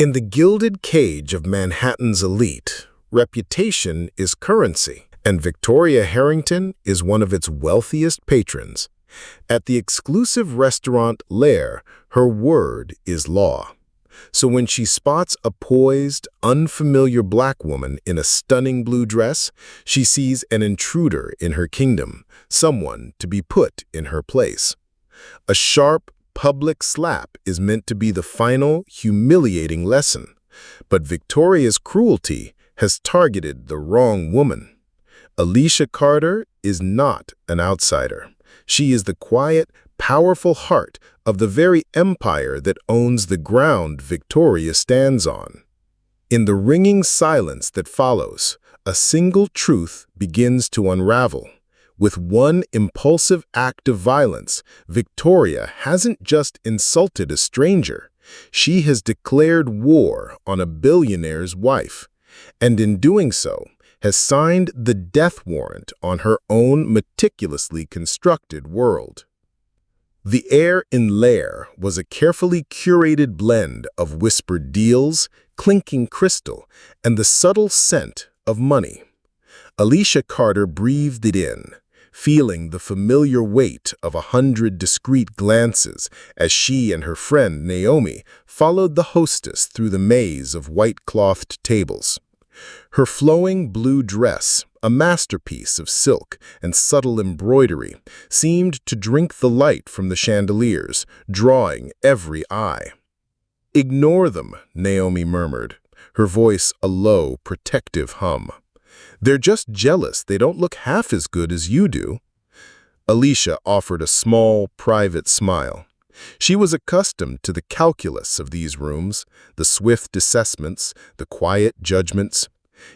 In the gilded cage of Manhattan's elite, reputation is currency, and Victoria Harrington is one of its wealthiest patrons. At the exclusive restaurant Lair, her word is law. So when she spots a poised, unfamiliar black woman in a stunning blue dress, she sees an intruder in her kingdom, someone to be put in her place. A sharp, public slap is meant to be the final, humiliating lesson. But Victoria's cruelty has targeted the wrong woman. Alicia Carter is not an outsider. She is the quiet, powerful heart of the very empire that owns the ground Victoria stands on. In the ringing silence that follows, a single truth begins to unravel. With one impulsive act of violence, Victoria hasn't just insulted a stranger. She has declared war on a billionaire's wife, and in doing so, has signed the death warrant on her own meticulously constructed world. The air in Lair was a carefully curated blend of whispered deals, clinking crystal, and the subtle scent of money. Alicia Carter breathed it in, feeling the familiar weight of 100 discreet glances as she and her friend Naomi followed the hostess through the maze of white-clothed tables. Her flowing blue dress, a masterpiece of silk and subtle embroidery, seemed to drink the light from the chandeliers, drawing every eye. "Ignore them," Naomi murmured, her voice a low, protective hum. "They're just jealous they don't look half as good as you do." Alicia offered a small, private smile. She was accustomed to the calculus of these rooms, the swift assessments, the quiet judgments.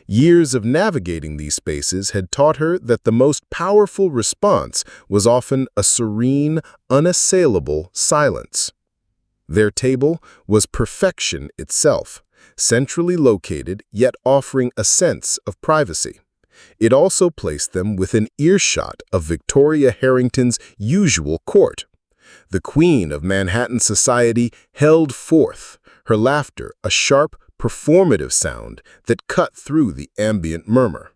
Years of navigating these spaces had taught her that the most powerful response was often a serene, unassailable silence. Their table was perfection itself, centrally located yet offering a sense of privacy. It also placed them within earshot of Victoria Harrington's usual court. The queen of Manhattan society held forth, her laughter a sharp, performative sound that cut through the ambient murmur.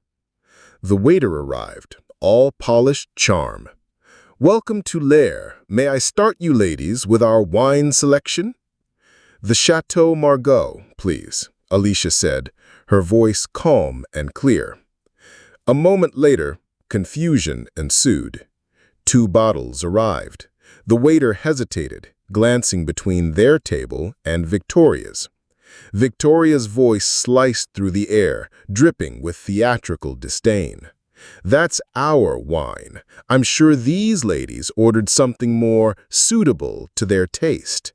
The waiter arrived, all polished charm. "Welcome to Lair. May I start you ladies with our wine selection?" "The Chateau Margaux, please," Alicia said, her voice calm and clear. A moment later, confusion ensued. 2 bottles arrived. The waiter hesitated, glancing between their table and Victoria's. Victoria's voice sliced through the air, dripping with theatrical disdain. "That's our wine. I'm sure these ladies ordered something more suitable to their taste."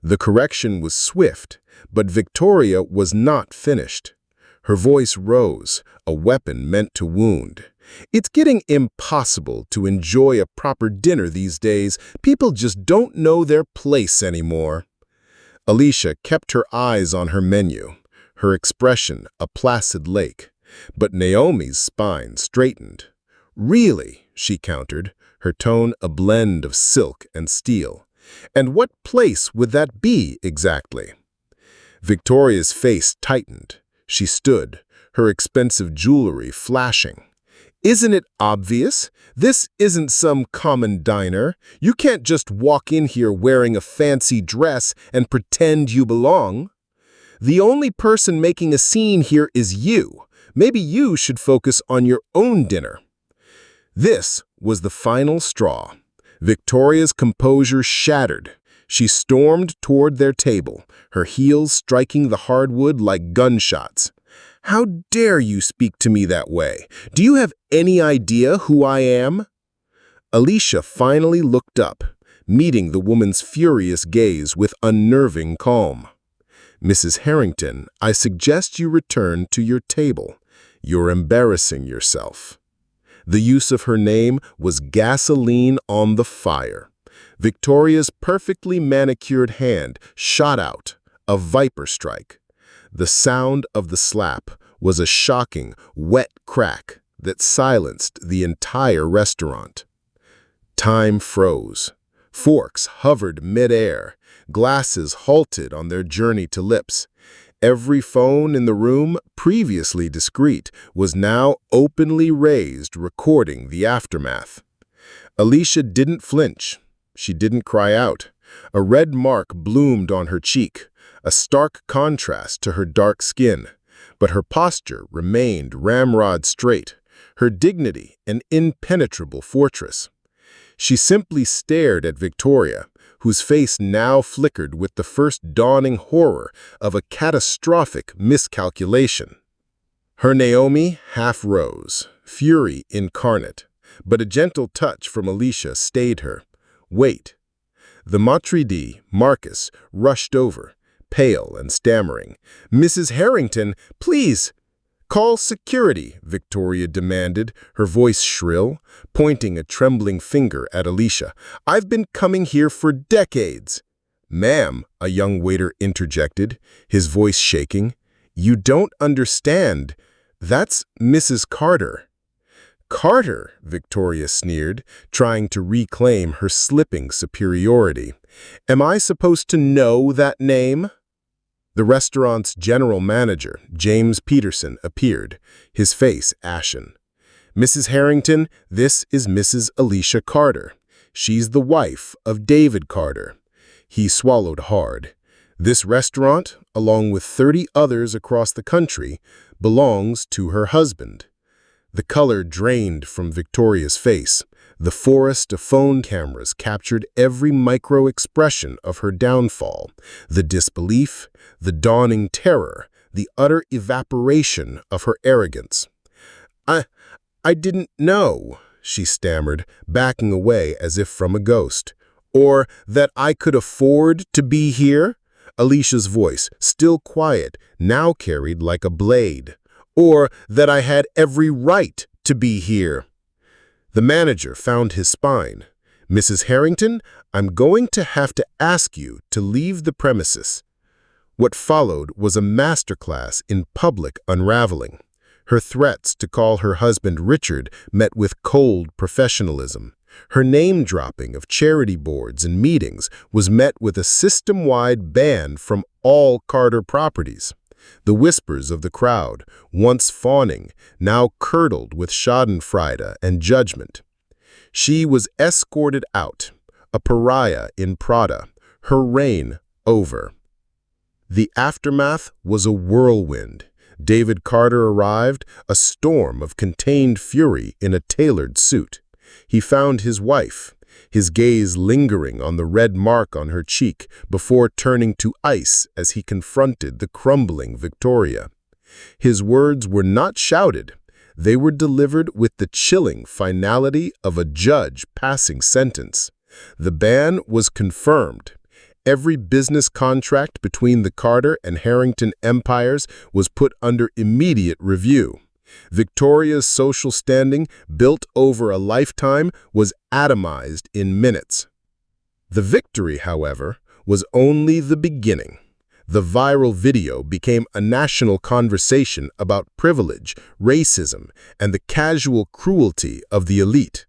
The correction was swift, but Victoria was not finished. Her voice rose, a weapon meant to wound. "It's getting impossible to enjoy a proper dinner these days. People just don't know their place anymore." Alicia kept her eyes on her menu, her expression a placid lake. But Naomi's spine straightened. "Really?" she countered, her tone a blend of silk and steel. "And what place would that be exactly?" Victoria's face tightened. She stood, her expensive jewelry flashing. "Isn't it obvious? This isn't some common diner. You can't just walk in here wearing a fancy dress and pretend you belong. The only person making a scene here is you. Maybe you should focus on your own dinner." This was the final straw. Victoria's composure shattered. She stormed toward their table, her heels striking the hardwood like gunshots. "How dare you speak to me that way? Do you have any idea who I am?" Alicia finally looked up, meeting the woman's furious gaze with unnerving calm. "Mrs. Harrington, I suggest you return to your table. You're embarrassing yourself." The use of her name was gasoline on the fire. Victoria's perfectly manicured hand shot out, a viper strike. The sound of the slap was a shocking, wet crack that silenced the entire restaurant. Time froze. Forks hovered mid-air, glasses halted on their journey to lips. Every phone in the room, previously discreet, was now openly raised, recording the aftermath. Alicia didn't flinch. She didn't cry out. A red mark bloomed on her cheek, a stark contrast to her dark skin. But her posture remained ramrod straight, her dignity an impenetrable fortress. She simply stared at Victoria, whose face now flickered with the first dawning horror of a catastrophic miscalculation. Her Naomi half rose, fury incarnate, but a gentle touch from Alicia stayed her. Wait. The maitre d', Marcus, rushed over, pale and stammering. "Mrs. Harrington, please!" "Call security," Victoria demanded, her voice shrill, pointing a trembling finger at Alicia. "I've been coming here for decades." "Ma'am," a young waiter interjected, his voice shaking, "you don't understand. That's Mrs. Carter." "Carter," Victoria sneered, trying to reclaim her slipping superiority. "Am I supposed to know that name?" The restaurant's general manager, James Peterson, appeared, his face ashen. "Mrs. Harrington, this is Mrs. Alicia Carter. She's the wife of David Carter." He swallowed hard. "This restaurant, along with 30 others across the country, belongs to her husband." The color drained from Victoria's face. The forest of phone cameras captured every micro-expression of her downfall, the disbelief, the dawning terror, the utter evaporation of her arrogance. I didn't know," she stammered, backing away as if from a ghost. "Or that I could afford to be here?" Alicia's voice, still quiet, now carried like a blade. "Or that I had every right to be here." The manager found his spine. "Mrs. Harrington, I'm going to have to ask you to leave the premises." What followed was a masterclass in public unraveling. Her threats to call her husband Richard met with cold professionalism. Her name-dropping of charity boards and meetings was met with a system-wide ban from all Carter properties. The whispers of the crowd, once fawning, now curdled with schadenfreude and judgment. She was escorted out, a pariah in Prada, her reign over. The aftermath was a whirlwind. David Carter arrived, a storm of contained fury in a tailored suit. He found his wife, his gaze lingering on the red mark on her cheek before turning to ice as he confronted the crumbling Victoria. His words were not shouted. They were delivered with the chilling finality of a judge passing sentence. The ban was confirmed. Every business contract between the Carter and Harrington empires was put under immediate review. Victoria's social standing, built over a lifetime, was atomized in minutes. The victory, however, was only the beginning. The viral video became a national conversation about privilege, racism, and the casual cruelty of the elite.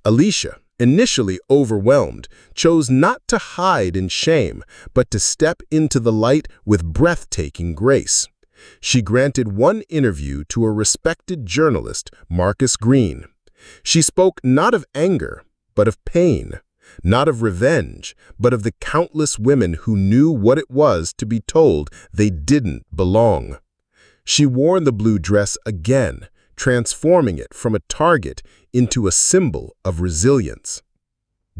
Alicia, initially overwhelmed, chose not to hide in shame, but to step into the light with breathtaking grace. She granted one interview to a respected journalist, Marcus Green. She spoke not of anger, but of pain, not of revenge, but of the countless women who knew what it was to be told they didn't belong. She wore the blue dress again, transforming it from a target into a symbol of resilience.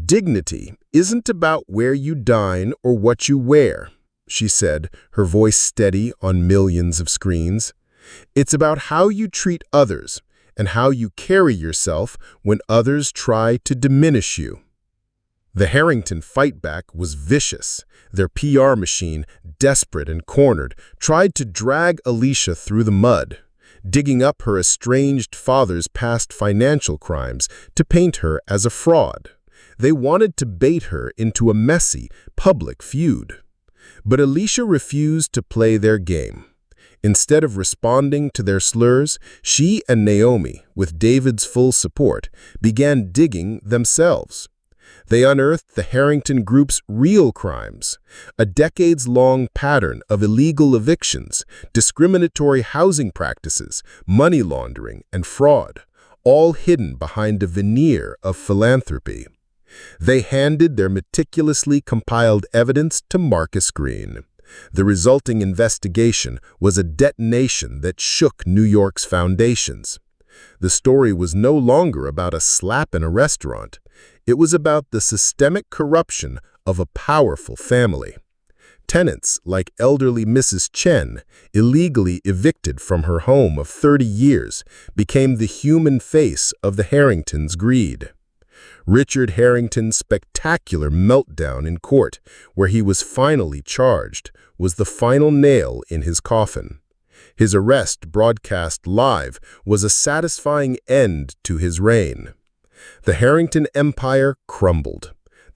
"Dignity isn't about where you dine or what you wear," she said, her voice steady on millions of screens. "It's about how you treat others and how you carry yourself when others try to diminish you." The Harrington fightback was vicious. Their PR machine, desperate and cornered, tried to drag Alicia through the mud, digging up her estranged father's past financial crimes to paint her as a fraud. They wanted to bait her into a messy, public feud. But Alicia refused to play their game. Instead of responding to their slurs, she and Naomi, with David's full support, began digging themselves. They unearthed the Harrington Group's real crimes, a decades-long pattern of illegal evictions, discriminatory housing practices, money laundering, and fraud, all hidden behind a veneer of philanthropy. They handed their meticulously compiled evidence to Marcus Green. The resulting investigation was a detonation that shook New York's foundations. The story was no longer about a slap in a restaurant. It was about the systemic corruption of a powerful family. Tenants like elderly Mrs. Chen, illegally evicted from her home of 30 years, became the human face of the Harringtons' greed. Richard Harrington's spectacular meltdown in court, where he was finally charged, was the final nail in his coffin. His arrest, broadcast live, was a satisfying end to his reign. The Harrington empire crumbled.